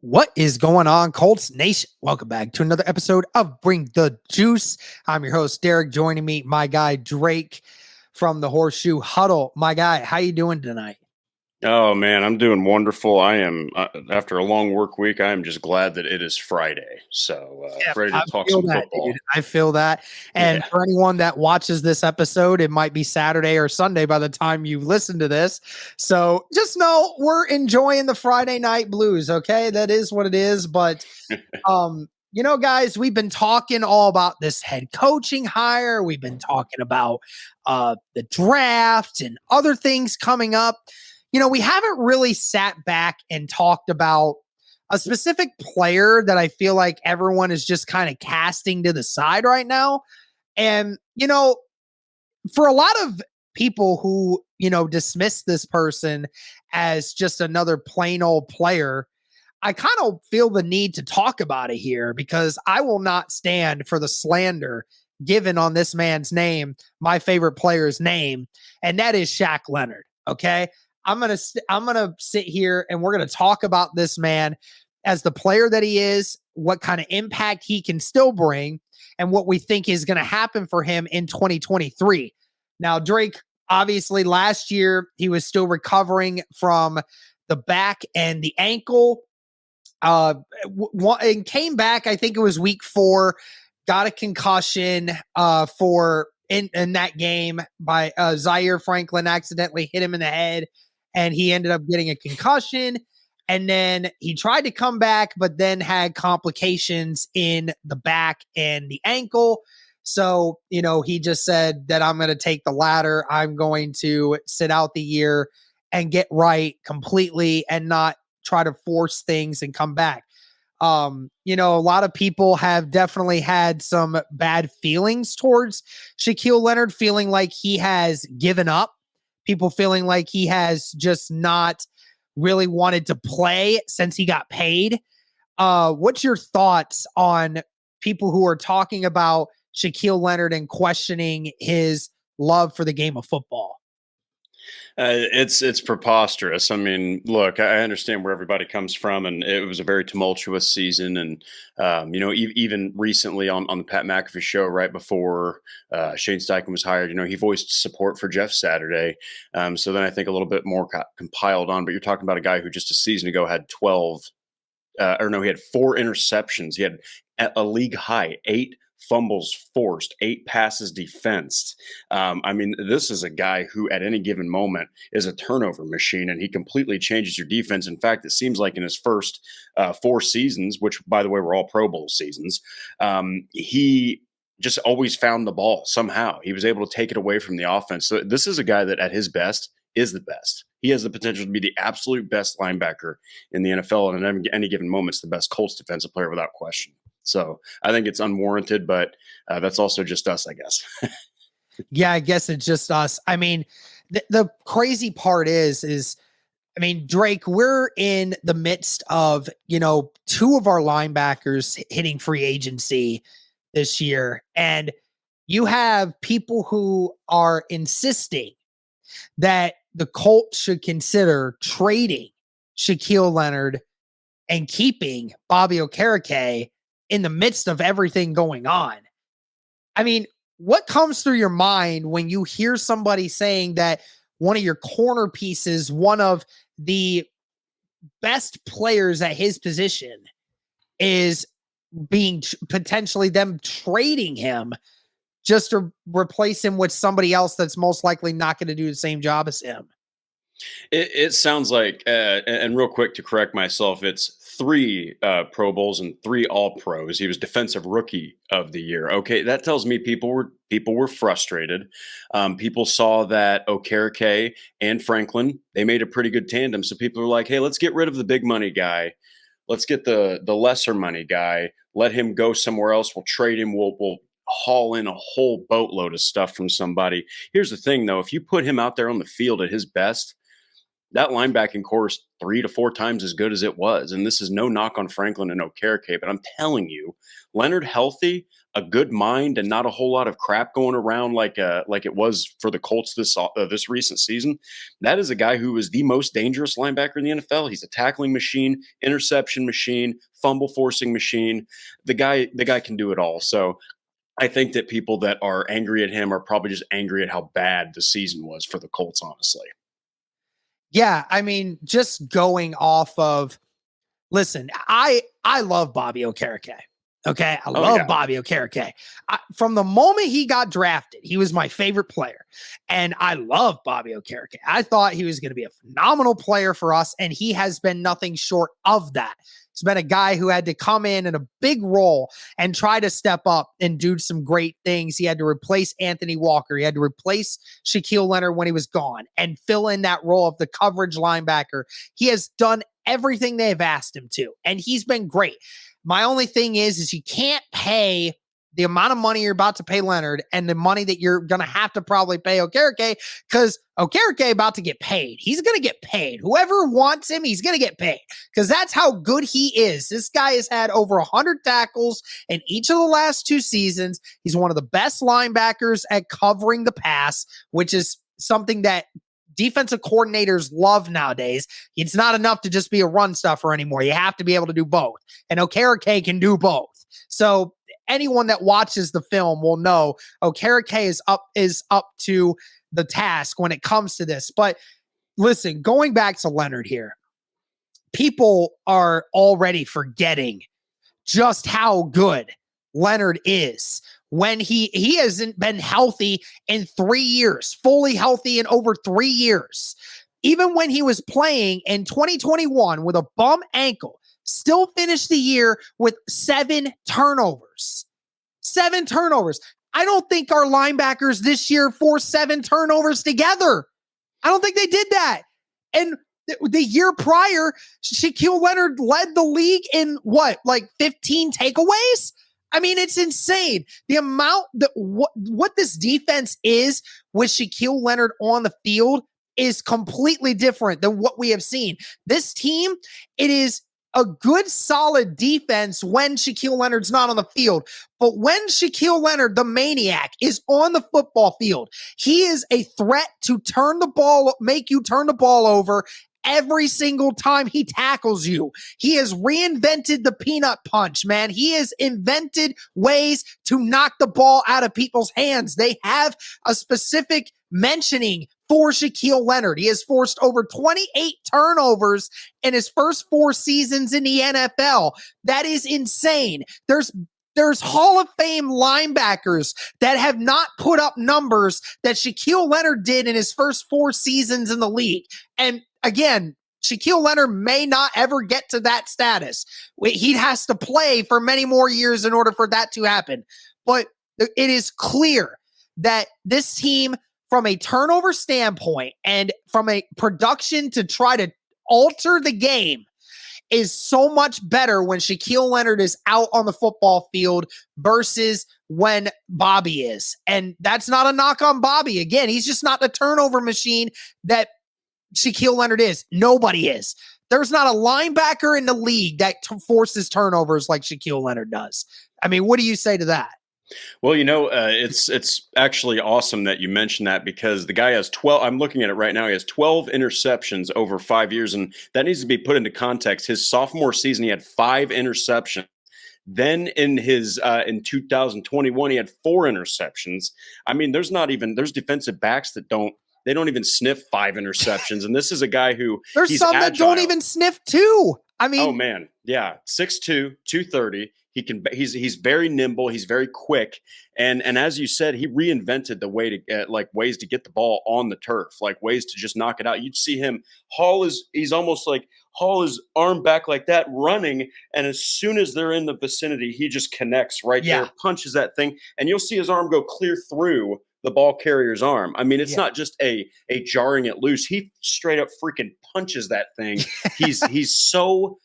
What is going on, Colts Nation? Welcome back to another episode of Bring the Juice. I'm your host, Derek. Joining me, my guy, Drake from the Horseshoe Huddle. My guy, how you doing tonight? Oh man, I'm doing wonderful. I am after a long work week. I am just glad that it is Friday. So Yeah, ready I to talk feel some that, dude. football. I feel that. And Yeah. for anyone that watches this episode, it might be Saturday or Sunday by the time you listen to this. So just know we're enjoying the Friday night blues. Okay, that is what it is. But guys, we've been talking all about this head coaching hire. We've been talking about the draft and other things coming up. We haven't really sat back and talked about a specific player that I feel like everyone is just kind of casting to the side right now. And, for a lot of people who, dismiss this person as just another plain old player, I kind of feel the need to talk about it here because I will not stand for the slander given on this man's name, my favorite player's name, and that is Shaq Leonard. Okay. I'm gonna sit here and we're gonna talk about this man as the player that he is, what kind of impact he can still bring, and what we think is going to happen for him in 2023. Now, Drake, obviously, last year he was still recovering from the back and the ankle. And came back. I think it was week 4. Got a concussion for in that game by Zaire Franklin accidentally hit him in the head, and he ended up getting a concussion. And then he tried to come back, but then had complications in the back and the ankle. So, he just said that I'm going to take the latter. I'm going to sit out the year and get right completely and not try to force things and come back. A lot of people have definitely had some bad feelings towards Shaquille Leonard, feeling like he has given up, people feeling like he has just not really wanted to play since he got paid. What's your thoughts on people who are talking about Shaquille Leonard and questioning his love for the game of football? It's preposterous. I mean, look, I understand where everybody comes from, and it was a very tumultuous season. And even recently on the Pat McAfee show, right before Shane Steichen was hired, he voiced support for Jeff Saturday. So then I think a little bit more compiled on. But you're talking about a guy who just a season ago had 12, he had 4 interceptions. He had a league high 8 fumbles forced, 8 passes defensed. I mean, this is a guy who at any given moment is a turnover machine, and he completely changes your defense. In fact, it seems like in his first 4 seasons, which, by the way, were all Pro Bowl seasons, he just always found the ball somehow. He was able to take it away from the offense. So this is a guy that at his best is the best. He has the potential to be the absolute best linebacker in the NFL, and at any given moment, it's the best Colts defensive player without question. So I think it's unwarranted, but that's also just us, I guess. Yeah, I guess it's just us. I mean, the crazy part is, Drake, we're in the midst of, 2 of our linebackers hitting free agency this year. And you have people who are insisting that the Colts should consider trading Shaquille Leonard and keeping Bobby Okereke in the midst of everything going on. I mean, what comes through your mind when you hear somebody saying that one of your corner pieces, one of the best players at his position, is being potentially them trading him just to replace him with somebody else that's most likely not going to do the same job as him? It sounds like, and real quick to correct myself, it's 3 Pro Bowls and 3 All Pros. He was Defensive Rookie of the Year. Okay, that tells me people were frustrated. People saw that Okereke and Franklin, they made a pretty good tandem. So people were like, "Hey, let's get rid of the big money guy. Let's get the lesser money guy. Let him go somewhere else. We'll trade him. We'll haul in a whole boatload of stuff from somebody." Here's the thing, though: if you put him out there on the field at his best, that linebacking core is 3 to 4 times as good as it was. And this is no knock on Franklin and Okereke, but I'm telling you, Leonard healthy, a good mind, and not a whole lot of crap going around like it was for the Colts this recent season. That is a guy who is the most dangerous linebacker in the NFL. He's a tackling machine, interception machine, fumble forcing machine. The guy can do it all. So I think that people that are angry at him are probably just angry at how bad the season was for the Colts, honestly. Yeah, I mean, just going off of, listen, I love Bobby Okereke. Okay, I love Bobby Okereke. From the moment he got drafted, he was my favorite player, and I love Bobby Okereke. I thought he was going to be a phenomenal player for us, and he has been nothing short of that. He's been a guy who had to come in a big role and try to step up and do some great things. He had to replace Anthony Walker. He had to replace Shaquille Leonard when he was gone and fill in that role of the coverage linebacker. He has done everything they've asked him to, and he's been great. My only thing is you can't pay the amount of money you're about to pay Leonard and the money that you're going to have to probably pay Okereke, because Okereke about to get paid. He's going to get paid. Whoever wants him, he's going to get paid, because that's how good he is. This guy has had over 100 tackles in each of the last 2 seasons. He's one of the best linebackers at covering the pass, which is something that defensive coordinators love nowadays. It's not enough to just be a run stuffer anymore. You have to be able to do both. And Okereke can do both. So anyone that watches the film will know Okereke is up to the task when it comes to this. But listen, going back to Leonard here, people are already forgetting just how good Leonard is when he hasn't been healthy in 3 years, fully healthy in over 3 years. Even when he was playing in 2021 with a bum ankle, still finished the year with 7 turnovers. 7 turnovers. I don't think our linebackers this year forced 7 turnovers together. I don't think they did that. And the year prior, Shaquille Leonard led the league in 15 takeaways? I mean, it's insane. The amount that what this defense is with Shaquille Leonard on the field is completely different than what we have seen. This team, it is a good, solid defense when Shaquille Leonard's not on the field. But when Shaquille Leonard, the maniac, is on the football field, he is a threat to make you turn the ball over every single time he tackles you. He has reinvented the peanut punch, man. He has invented ways to knock the ball out of people's hands. They have a specific mentioning for Shaquille Leonard. He has forced over 28 turnovers in his first 4 seasons in the NFL. That is insane. There's Hall of Fame linebackers that have not put up numbers that Shaquille Leonard did in his first 4 seasons in the league. And again, Shaquille Leonard may not ever get to that status. He has to play for many more years in order for that to happen. But it is clear that this team, from a turnover standpoint and from a production to try to alter the game, is so much better when Shaquille Leonard is out on the football field versus when Bobby is. And that's not a knock on Bobby. Again, he's just not the turnover machine that Shaquille Leonard is. Nobody is. There's not a linebacker in the league that forces turnovers like Shaquille Leonard does. I mean, what do you say to that? Well, it's actually awesome that you mentioned that, because the guy has 12. I'm looking at it right now. He has 12 interceptions over 5 years, and that needs to be put into context. His sophomore season, he had 5 interceptions. Then in his in 2021, he had 4 interceptions. I mean, there's defensive backs that don't even sniff 5 interceptions, and this is a guy who there's some agile. That don't even sniff 2. I mean, oh man, yeah, 6'2", 230. He's very nimble. He's very quick. And as you said, he reinvented the way to ways to get the ball on the turf, like ways to just knock it out. You'd see him haul his arm back like that, running. And as soon as they're in the vicinity, he just connects right there, punches that thing. And you'll see his arm go clear through the ball carrier's arm. I mean, it's not just a jarring it loose. He straight up freaking punches that thing. He's so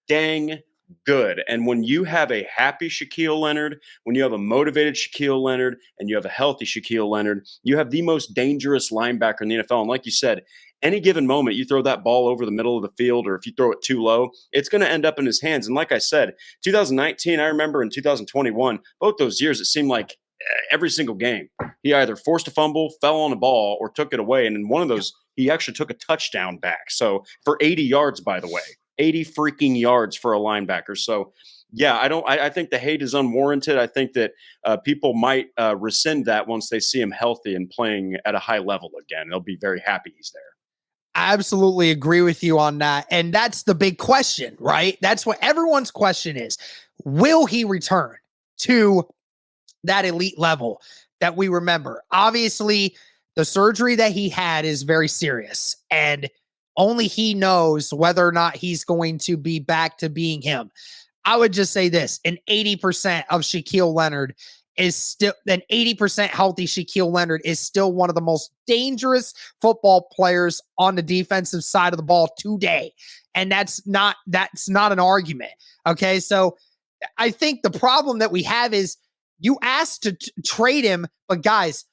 dang good. And when you have a happy Shaquille Leonard, when you have a motivated Shaquille Leonard, and you have a healthy Shaquille Leonard, you have the most dangerous linebacker in the NFL. And like you said, any given moment, you throw that ball over the middle of the field, or if you throw it too low, it's going to end up in his hands. And like I said, 2019, I remember in 2021, both those years, it seemed like every single game, he either forced a fumble, fell on the ball, or took it away. And in one of those, he actually took a touchdown back. So for 80 yards, by the way, 80 freaking yards for a linebacker. So yeah, I think the hate is unwarranted. I think that people might rescind that once they see him healthy and playing at a high level again. They'll be very happy he's there. I absolutely agree with you on that. And that's the big question, right? That's what everyone's question is. Will he return to that elite level that we remember? Obviously, the surgery that he had is very serious, and only he knows whether or not he's going to be back to being him. I would just say this, an 80% of Shaquille Leonard is still, an 80% healthy Shaquille Leonard is still one of the most dangerous football players on the defensive side of the ball today. And that's not an argument. Okay. So I think the problem that we have is you asked to trade him, but guys,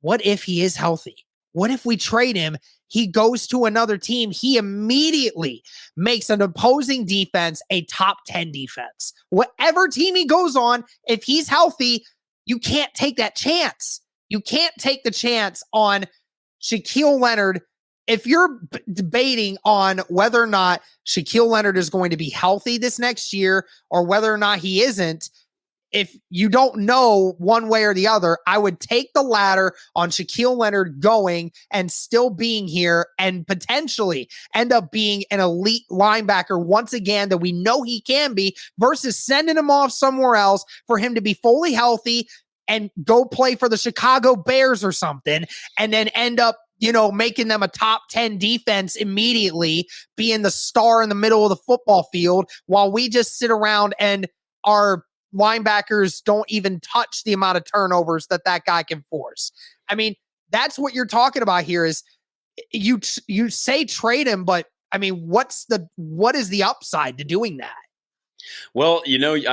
what if he is healthy? What if we trade him? He goes to another team. He immediately makes an opposing defense a top 10 defense. Whatever team he goes on, if he's healthy, you can't take that chance. You can't take the chance on Shaquille Leonard. If you're debating on whether or not Shaquille Leonard is going to be healthy this next year or whether or not he isn't, if you don't know one way or the other, I would take the latter on Shaquille Leonard going and still being here and potentially end up being an elite linebacker once again that we know he can be, versus sending him off somewhere else for him to be fully healthy and go play for the Chicago Bears or something, and then end up, making them a top 10 defense immediately, being the star in the middle of the football field, while we just sit around and our linebackers don't even touch the amount of turnovers that guy can force. I mean, that's what you're talking about here is you say trade him, but I mean, what is the upside to doing that? Well,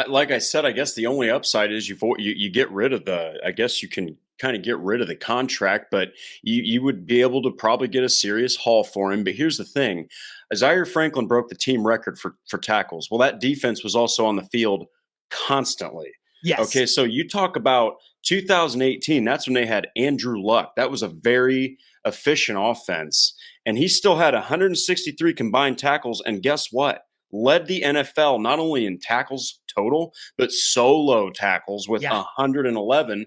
like I said, I guess the only upside is you get rid of I guess you can kind of get rid of the contract, but you would be able to probably get a serious haul for him. But here's the thing. Zaire Franklin broke the team record for tackles. Well, that defense was also on the field constantly. Yes. Okay, so you talk about 2018, that's when they had Andrew Luck. That was a very efficient offense. And he still had 163 combined tackles. And guess what? Led the NFL not only in tackles total, but solo tackles with 111.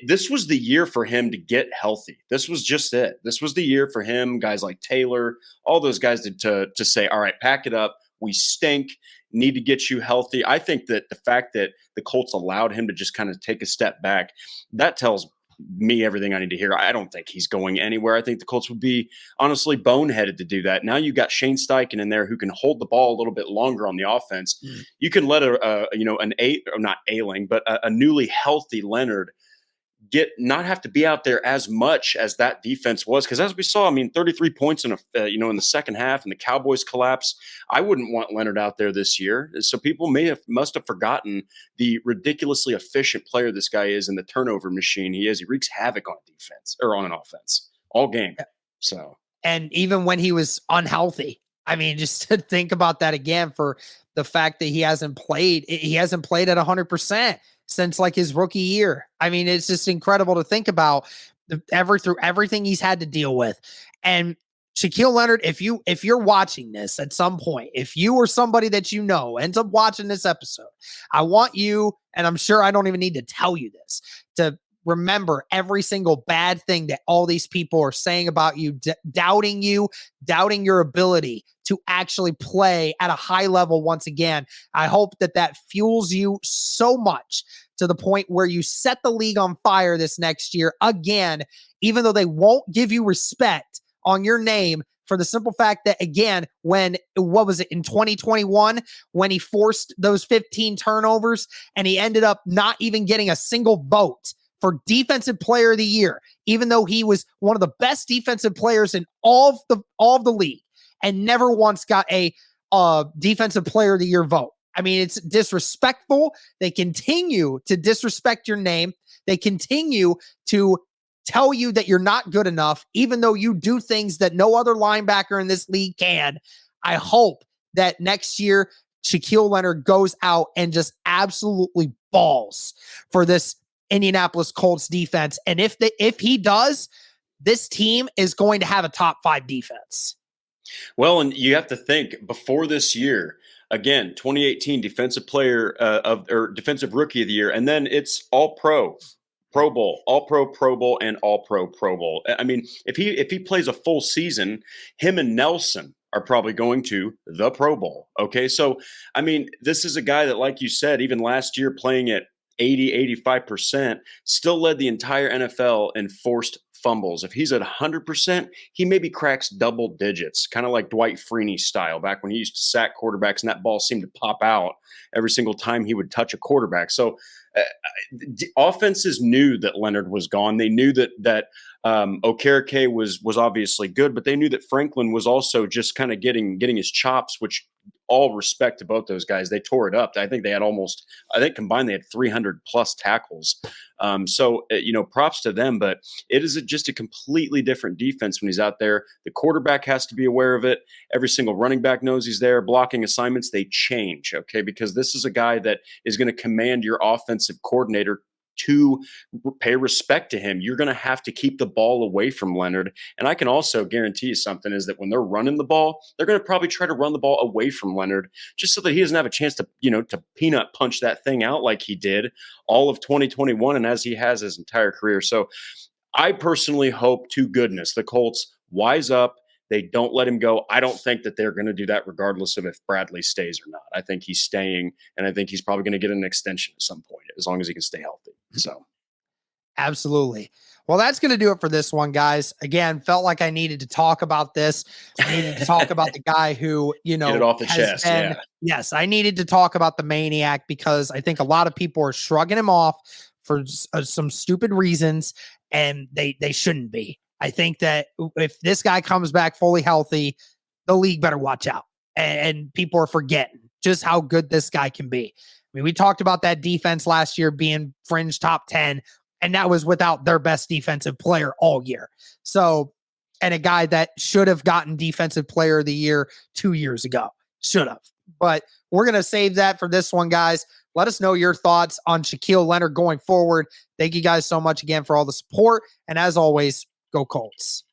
This was the year for him to get healthy. This was just it. This was the year for him, guys like Taylor, all those guys to say, all right, pack it up. We stink, need to get you healthy. I think that the fact that the Colts allowed him to just kind of take a step back, that tells me everything I need to hear. I don't think he's going anywhere. I think the Colts would be honestly boneheaded to do that. Now you got Shane Steichen in there who can hold the ball a little bit longer on the offense. You can let a newly healthy Leonard not have to be out there as much as that defense was. Because as we saw, 33 points in the second half, and the Cowboys collapse. I wouldn't want Leonard out there this year. So people must have forgotten the ridiculously efficient player this guy is and the turnover machine he is. He wreaks havoc on defense or on an offense all game. So, and even when he was unhealthy, just to think about that again, for the fact that he hasn't played at 100% since like his rookie year. It's just incredible to think about through everything he's had to deal with. And Shaquille Leonard, if you're watching this at some point, if you or somebody that ends up watching this episode, I want you, and I'm sure I don't even need to tell you this, to remember every single bad thing that all these people are saying about you, doubting your ability to actually play at a high level once again. I hope that fuels you so much to the point where you set the league on fire this next year again, even though they won't give you respect on your name, for the simple fact that, again, in 2021, when he forced those 15 turnovers and he ended up not even getting a single vote for defensive player of the year, even though he was one of the best defensive players in all of the league, and never once got a defensive player of the year vote. I mean, it's disrespectful. They continue to disrespect your name. They continue to tell you that you're not good enough, even though you do things that no other linebacker in this league can. I hope that next year Shaquille Leonard goes out and just absolutely balls for this Indianapolis Colts defense. And if he does, this team is going to have a top 5 defense. Well, and you have to think before this year, again, 2018 defensive player or defensive rookie of the year, and then it's all pro. Pro Bowl, All Pro, Pro Bowl, and All Pro, Pro Bowl. I mean, if he plays a full season, him and Nelson are probably going to the Pro Bowl. Okay, so I mean, this is a guy that, like you said, even last year playing at 85%, still led the entire NFL in forced fumbles. If he's at 100%, he maybe cracks double digits, kind of like Dwight Freeney style back when he used to sack quarterbacks and that ball seemed to pop out every single time he would touch a quarterback. So offenses knew that Leonard was gone. They knew that Okereke was obviously good, but they knew that Franklin was also just kind of getting his chops, which all respect to both those guys. They tore it up. I think they had combined they had 300 plus tackles. So props to them, but it is just a completely different defense when he's out there. The quarterback has to be aware of it. Every single running back knows he's there. Blocking assignments, they change, okay? Because this is a guy that is going to command your offensive coordinator to pay respect to him. You're going to have to keep the ball away from Leonard. And I can also guarantee you something is that when they're running the ball, they're going to probably try to run the ball away from Leonard just so that he doesn't have a chance to peanut punch that thing out like he did all of 2021 and as he has his entire career. So I personally hope to goodness the Colts wise up. They don't let him go. I don't think that they're going to do that regardless of if Bradley stays or not. I think he's staying, and I think he's probably going to get an extension at some point as long as he can stay healthy. So, absolutely. Well, that's going to do it for this one, guys. Again, felt like I needed to talk about this. I needed to talk about the guy who, get it off the chest. Yes, I needed to talk about the maniac because I think a lot of people are shrugging him off for some stupid reasons, and they shouldn't be. I think that if this guy comes back fully healthy, the league better watch out. And people are forgetting just how good this guy can be. I mean, we talked about that defense last year being fringe top 10, and that was without their best defensive player all year. So, and a guy that should have gotten defensive player of the year 2 years ago. Should have. But we're going to save that for this one, guys. Let us know your thoughts on Shaquille Leonard going forward. Thank you guys so much again for all the support. And as always, go Colts.